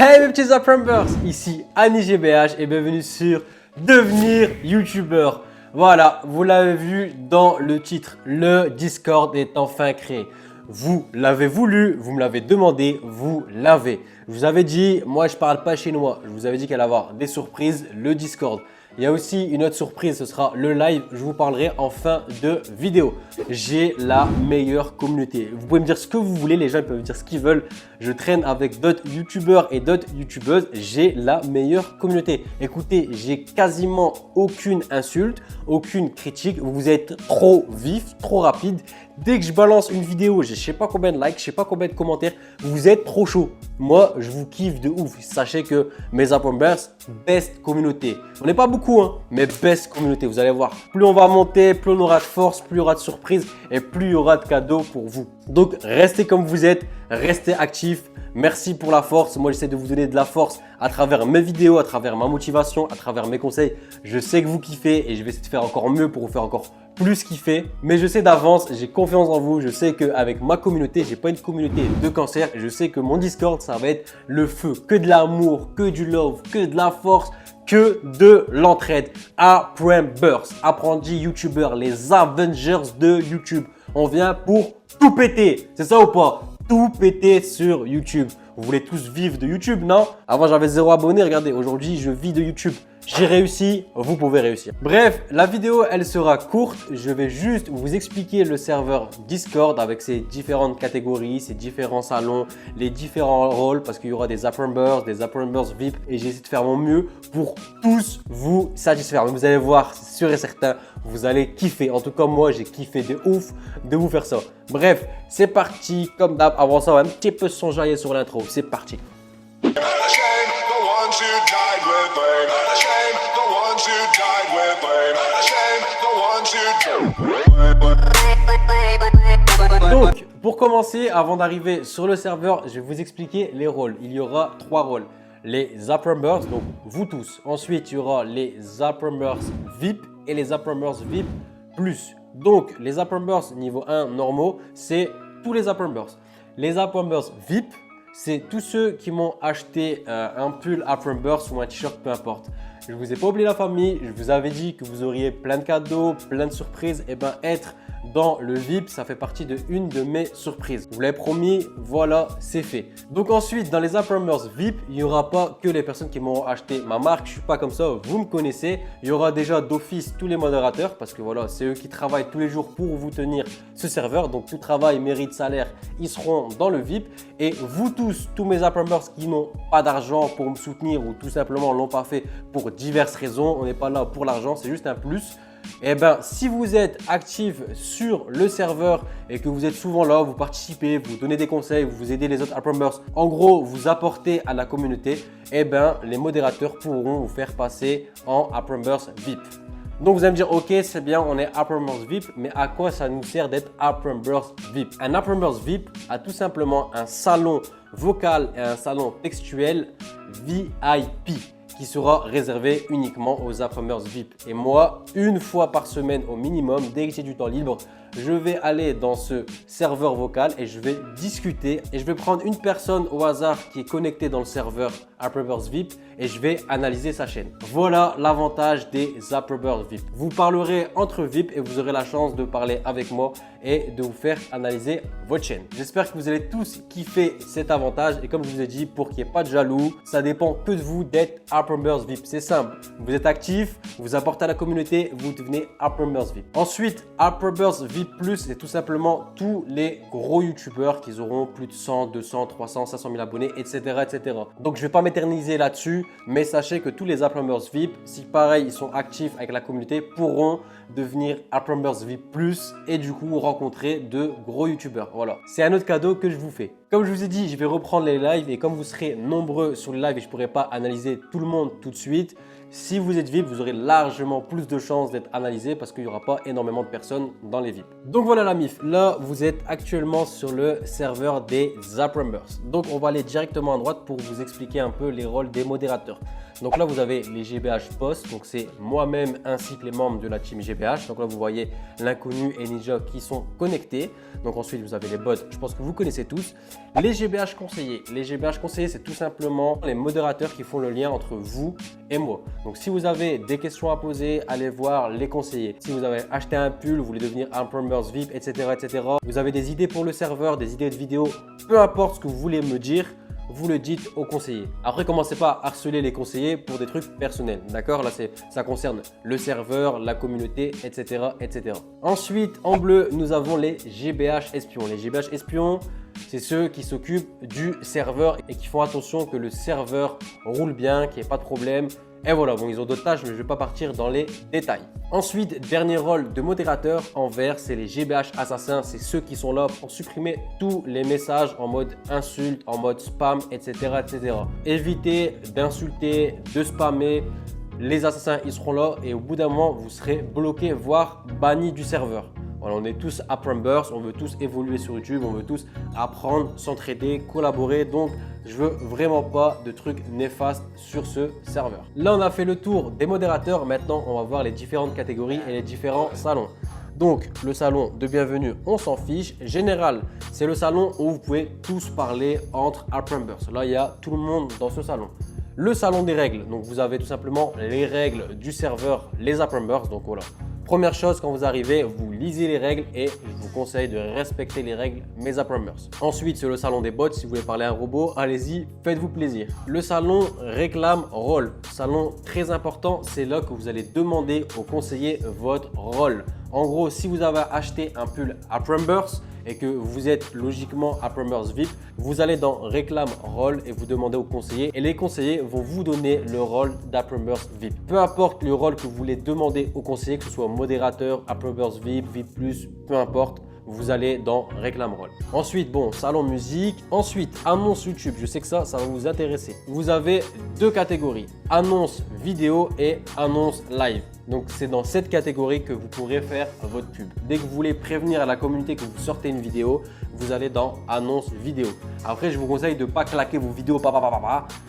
Hey mes petits Apprenbers, ici Annie GBH et bienvenue sur Devenir YouTubeur. Voilà, vous l'avez vu dans le titre, le Discord est enfin créé. Vous l'avez voulu, vous me l'avez demandé, vous l'avez. Je vous avais dit, moi je parle pas chinois, je vous avais dit qu'elle allait avoir des surprises, le Discord. Il y a aussi une autre surprise, ce sera le live, je vous parlerai en fin de vidéo. J'ai la meilleure communauté. Vous pouvez me dire ce que vous voulez, les gens peuvent me dire ce qu'ils veulent. Je traîne avec d'autres youtubeurs et d'autres youtubeuses. J'ai la meilleure communauté. Écoutez, j'ai quasiment aucune insulte, aucune critique. Vous êtes trop vif, trop rapide. Dès que je balance une vidéo, j'ai je sais pas combien de likes, je sais pas combien de commentaires. Vous êtes trop chaud. Moi, je vous kiffe de ouf. Sachez que mes Apprenbers, best communauté. On n'est pas beaucoup, hein, mais best communauté. Vous allez voir, plus on va monter, plus on aura de force, plus il y aura de surprises et plus il y aura de cadeaux pour vous. Donc, restez comme vous êtes, restez actifs. Merci pour la force. Moi, j'essaie de vous donner de la force à travers mes vidéos, à travers ma motivation, à travers mes conseils. Je sais que vous kiffez et je vais essayer de faire encore mieux pour vous faire encore plus kiffer. Mais je sais d'avance, j'ai confiance en vous. Je sais qu'avec ma communauté, j'ai pas une communauté de cancer. Je sais que mon Discord, ça va être le feu. Que de l'amour, que du love, que de la force, que de l'entraide. Apprenbers, apprentis youtubeurs, les Avengers de YouTube. On vient pour tout péter. C'est ça ou pas? Tout péter sur YouTube. Vous voulez tous vivre de YouTube, non? Avant, j'avais 0 abonnés. Regardez, aujourd'hui, je vis de YouTube. J'ai réussi, vous pouvez réussir. Bref, la vidéo, elle sera courte. Je vais juste vous expliquer le serveur Discord avec ses différentes catégories, ses différents salons, les différents rôles parce qu'il y aura des Apprenbers VIP et j'essaie de faire mon mieux pour tous vous satisfaire. Mais vous allez voir, c'est sûr et certain, vous allez kiffer. En tout cas, moi, j'ai kiffé de ouf de vous faire ça. Bref, c'est parti. Comme d'hab, avant ça, on va un petit peu s'enjailler sur l'intro. C'est parti. Donc, pour commencer, avant d'arriver sur le serveur, je vais vous expliquer les rôles. Il y aura 3 rôles. Les Apprenbers, donc vous tous. Ensuite, il y aura les Apprenbers VIP et les Apprenbers VIP Plus. Donc, les Apprenbers niveau 1 normaux, c'est tous les Apprenbers. Les Apprenbers VIP, c'est tous ceux qui m'ont acheté un pull Apprenbers ou un t-shirt, peu importe. Je ne vous ai pas oublié la famille, je vous avais dit que vous auriez plein de cadeaux, plein de surprises. Et bien, être dans le VIP, ça fait partie de une de mes surprises. Je vous l'avez promis, voilà, c'est fait. Donc ensuite, dans les Apprenbers VIP, il n'y aura pas que les personnes qui m'ont acheté ma marque. Je ne suis pas comme ça, vous me connaissez. Il y aura déjà d'office tous les modérateurs parce que voilà, c'est eux qui travaillent tous les jours pour vous tenir ce serveur. Donc tout travail, mérite, salaire, ils seront dans le VIP. Et vous tous mes Apprenbers qui n'ont pas d'argent pour me soutenir ou tout simplement l'ont pas fait pour diverses raisons, on n'est pas là pour l'argent, c'est juste un plus. Et bien, si vous êtes actif sur le serveur et que vous êtes souvent là, vous participez, vous donnez des conseils, vous aidez les autres Apprenbers, en gros, vous apportez à la communauté, et bien, les modérateurs pourront vous faire passer en Apprenbers VIP. Donc, vous allez me dire, ok, c'est bien, on est Apprenbers VIP, mais à quoi ça nous sert d'être Apprenbers VIP? Un Apprenbers VIP a tout simplement un salon vocal et un salon textuel VIP qui sera réservé uniquement aux Apprenbers VIP. Et moi, une fois par semaine au minimum, dès que j'ai du temps libre, je vais aller dans ce serveur vocal et je vais discuter et je vais prendre une personne au hasard qui est connectée dans le serveur Apprenbers VIP et je vais analyser sa chaîne. Voilà l'avantage des Apprenbers VIP. Vous parlerez entre VIP et vous aurez la chance de parler avec moi et de vous faire analyser votre chaîne. J'espère que vous allez tous kiffer cet avantage et comme je vous ai dit, pour qu'il n'y ait pas de jaloux, ça dépend que de vous d'être Apprenbers VIP. C'est simple, vous êtes actif, vous apportez à la communauté, vous devenez Apprenbers VIP. Ensuite, Apprenbers VIP Plus, c'est tout simplement tous les gros youtubeurs qui auront plus de 100, 200, 300, 500 000 abonnés, etc. etc. Donc, je ne vais pas m'éterniser là-dessus, mais sachez que tous les Apprenbers VIP, si pareil, ils sont actifs avec la communauté, pourront devenir Apprenbers VIP Plus et du coup rencontrer de gros youtubeurs. Voilà, c'est un autre cadeau que je vous fais. Comme je vous ai dit, je vais reprendre les lives et comme vous serez nombreux sur les lives et je ne pourrai pas analyser tout le monde tout de suite, si vous êtes VIP, vous aurez largement plus de chances d'être analysé parce qu'il n'y aura pas énormément de personnes dans les VIP. Donc voilà la MIF, là vous êtes actuellement sur le serveur des Apprenbers. Donc on va aller directement à droite pour vous expliquer un peu les rôles des modérateurs. Donc là vous avez les GBH Post, donc c'est moi-même ainsi que les membres de la team GBH. Donc là vous voyez l'inconnu et Ninja qui sont connectés. Donc ensuite vous avez les bots, je pense que vous connaissez tous. Les GBH conseillers. Les GBH conseillers, c'est tout simplement les modérateurs qui font le lien entre vous et moi. Donc, si vous avez des questions à poser, allez voir les conseillers. Si vous avez acheté un pull, vous voulez devenir un Members VIP, etc., etc. Vous avez des idées pour le serveur, des idées de vidéos, peu importe ce que vous voulez me dire, vous le dites aux conseillers. Après, commencez pas à harceler les conseillers pour des trucs personnels. D'accord? Là, ça concerne le serveur, la communauté, etc., etc. Ensuite, en bleu, nous avons les GBH espions. Les GBH espions, c'est ceux qui s'occupent du serveur et qui font attention que le serveur roule bien, qu'il n'y ait pas de problème. Et voilà, bon, ils ont d'autres tâches, mais je ne vais pas partir dans les détails. Ensuite, dernier rôle de modérateur en vert, c'est les GBH assassins. C'est ceux qui sont là pour supprimer tous les messages en mode insulte, en mode spam, etc., etc. Évitez d'insulter, de spammer. Les assassins, ils seront là et au bout d'un moment, vous serez bloqué, voire banni du serveur. Voilà, on est tous Apprumbers, on veut tous évoluer sur YouTube, on veut tous apprendre, s'entraider, collaborer. Donc, je veux vraiment pas de trucs néfastes sur ce serveur. Là, on a fait le tour des modérateurs. Maintenant, on va voir les différentes catégories et les différents salons. Donc, le salon de bienvenue, on s'en fiche. Général, c'est le salon où vous pouvez tous parler entre Apprumbers. Là, il y a tout le monde dans ce salon. Le salon des règles, donc vous avez tout simplement les règles du serveur, les Apprumbers. Donc voilà. Première chose, quand vous arrivez, vous lisez les règles et je vous conseille de respecter les règles, mes Apprumbers. Ensuite, c'est le salon des bots. Si vous voulez parler à un robot, allez-y, faites-vous plaisir. Le salon réclame rôle. Salon très important, c'est là que vous allez demander au conseiller votre rôle. En gros, si vous avez acheté un pull Apprumbers et que vous êtes logiquement Apprumbers VIP, vous allez dans réclame rôle et vous demandez au conseiller et les conseillers vont vous donner le rôle d'Apprumbers VIP. Peu importe le rôle que vous voulez demander au conseiller, que ce soit modérateur, Apprumbers VIP, VIP+, peu importe, vous allez dans réclame rôle. Ensuite, bon, salon musique. Ensuite, annonce YouTube. Je sais que ça va vous intéresser. Vous avez deux catégories, annonce vidéo et annonce live. Donc, c'est dans cette catégorie que vous pourrez faire votre pub. Dès que vous voulez prévenir à la communauté que vous sortez une vidéo, vous allez dans annonce vidéo. Après, je vous conseille de ne pas claquer vos vidéos.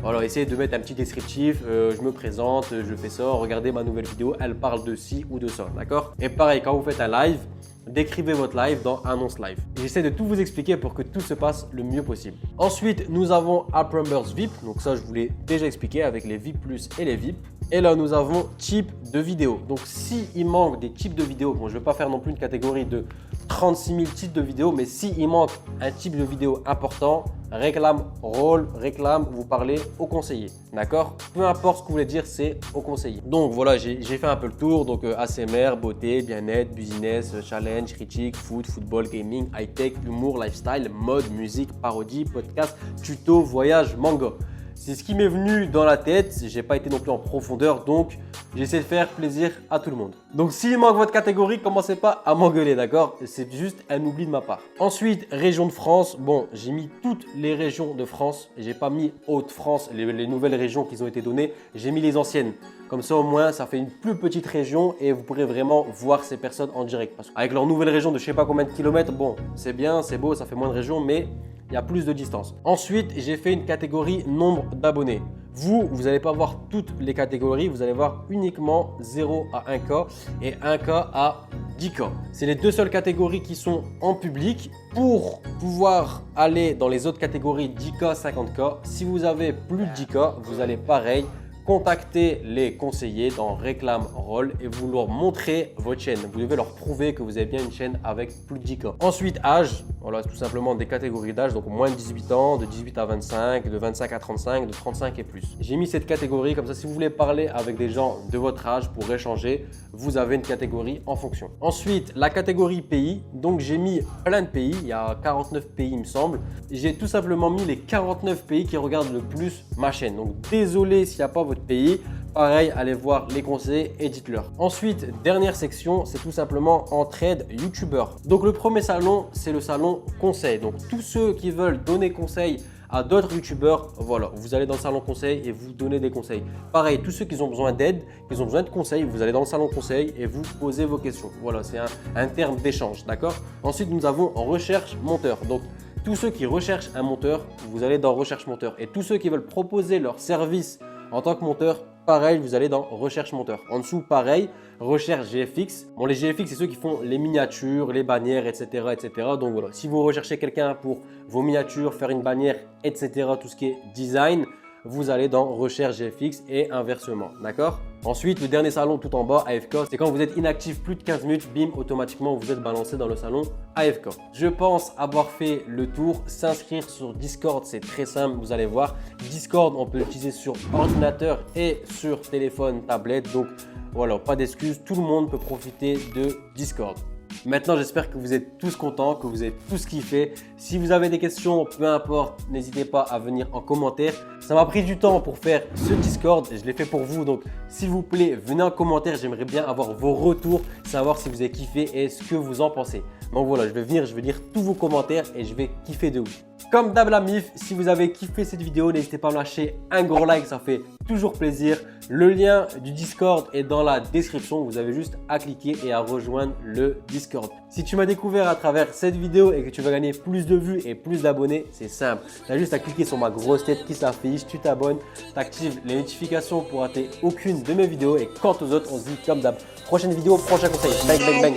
Voilà, essayez de mettre un petit descriptif. Je me présente, je fais ça. Regardez ma nouvelle vidéo, elle parle de ci ou de ça. D'accord? Et pareil, quand vous faites un live, décrivez votre live dans annonce live. J'essaie de tout vous expliquer pour que tout se passe le mieux possible. Ensuite, nous avons Apprumbers VIP. Donc ça, je vous l'ai déjà expliqué avec les VIP+ et les VIP. Et là, nous avons type de vidéo. Donc, s'il manque des types de vidéos, bon, je ne vais pas faire non plus une catégorie de 36 000 types de vidéos, mais s'il manque un type de vidéo important, réclame rôle, réclame, vous parlez au conseiller. D'accord? Peu importe ce que vous voulez dire, c'est au conseiller. Donc voilà, j'ai fait un peu le tour. Donc ASMR, beauté, bien-être, business, challenge, critique, foot, football, gaming, high-tech, humour, lifestyle, mode, musique, parodie, podcast, tuto, voyage, manga. C'est ce qui m'est venu dans la tête. J'ai pas été non plus en profondeur, donc j'essaie de faire plaisir à tout le monde. Donc s'il manque votre catégorie, commencez pas à m'engueuler, d'accord? C'est juste un oubli de ma part. Ensuite, région de France. Bon, j'ai mis toutes les régions de France. J'ai pas mis Haute-France, les nouvelles régions qui ont été données. J'ai mis les anciennes. Comme ça, au moins, ça fait une plus petite région et vous pourrez vraiment voir ces personnes en direct. Parce qu'avec leur nouvelle région de je sais pas combien de kilomètres, bon, c'est bien, c'est beau, ça fait moins de régions, mais il y a plus de distance. Ensuite, j'ai fait une catégorie nombre d'abonnés. Vous n'allez pas voir toutes les catégories, vous allez voir uniquement 0 à 1K et 1K à 10K. C'est les deux seules catégories qui sont en public. Pour pouvoir aller dans les autres catégories 10K, 50K, si vous avez plus de 10K, vous allez pareil contacter les conseillers dans réclame rôle et vous leur montrez votre chaîne. Vous devez leur prouver que vous avez bien une chaîne avec plus de 10K. Ensuite, âge, voilà, tout simplement des catégories d'âge, donc moins de 18 ans, de 18 à 25, de 25 à 35, de 35 et plus. J'ai mis cette catégorie comme ça, si vous voulez parler avec des gens de votre âge pour échanger, vous avez une catégorie en fonction. Ensuite, la catégorie pays, donc j'ai mis plein de pays, il y a 49 pays il me semble. J'ai tout simplement mis les 49 pays qui regardent le plus ma chaîne. Donc désolé s'il n'y a pas votre pays. Pareil, allez voir les conseils et dites-leur. Ensuite, dernière section, c'est tout simplement entraide youtubeur. Donc le premier salon, c'est le salon conseil. Donc tous ceux qui veulent donner conseil à d'autres youtubeurs, voilà, vous allez dans le salon conseil et vous donnez des conseils. Pareil, tous ceux qui ont besoin d'aide, qui ont besoin de conseils, vous allez dans le salon conseil et vous posez vos questions. Voilà, c'est un terme d'échange, d'accord? Ensuite, nous avons recherche monteur. Donc tous ceux qui recherchent un monteur, vous allez dans recherche monteur. Et tous ceux qui veulent proposer leur service En tant que monteur, pareil, vous allez dans recherche monteur. En dessous, pareil, recherche GFX. Bon, les GFX, c'est ceux qui font les miniatures, les bannières, etc., etc. Donc voilà, si vous recherchez quelqu'un pour vos miniatures, faire une bannière, etc., tout ce qui est design, vous allez dans recherche GFX et inversement, d'accord? Ensuite, le dernier salon tout en bas, AFK, c'est quand vous êtes inactif plus de 15 minutes, bim, automatiquement vous êtes balancé dans le salon AFK. Je pense avoir fait le tour. S'inscrire sur Discord, c'est très simple, vous allez voir. Discord, on peut l'utiliser sur ordinateur et sur téléphone, tablette. Donc voilà, pas d'excuses, tout le monde peut profiter de Discord. Maintenant, j'espère que vous êtes tous contents, que vous avez tous kiffé. Si vous avez des questions, peu importe, n'hésitez pas à venir en commentaire. Ça m'a pris du temps pour faire ce Discord et je l'ai fait pour vous. Donc, s'il vous plaît, venez en commentaire. J'aimerais bien avoir vos retours, savoir si vous avez kiffé et ce que vous en pensez. Donc voilà, je vais lire tous vos commentaires et je vais kiffer de ouf. Comme d'hab la MIF, si vous avez kiffé cette vidéo, n'hésitez pas à me lâcher un gros like, ça fait toujours plaisir. Le lien du Discord est dans la description, vous avez juste à cliquer et à rejoindre le Discord. Si tu m'as découvert à travers cette vidéo et que tu veux gagner plus de vues et plus d'abonnés, c'est simple. Tu as juste à cliquer sur ma grosse tête qui s'affiche, tu t'abonnes, tu actives les notifications pour rater aucune de mes vidéos et quant aux autres, on se dit comme d'hab. Prochaine vidéo, prochain conseil. Bang, bang, bang.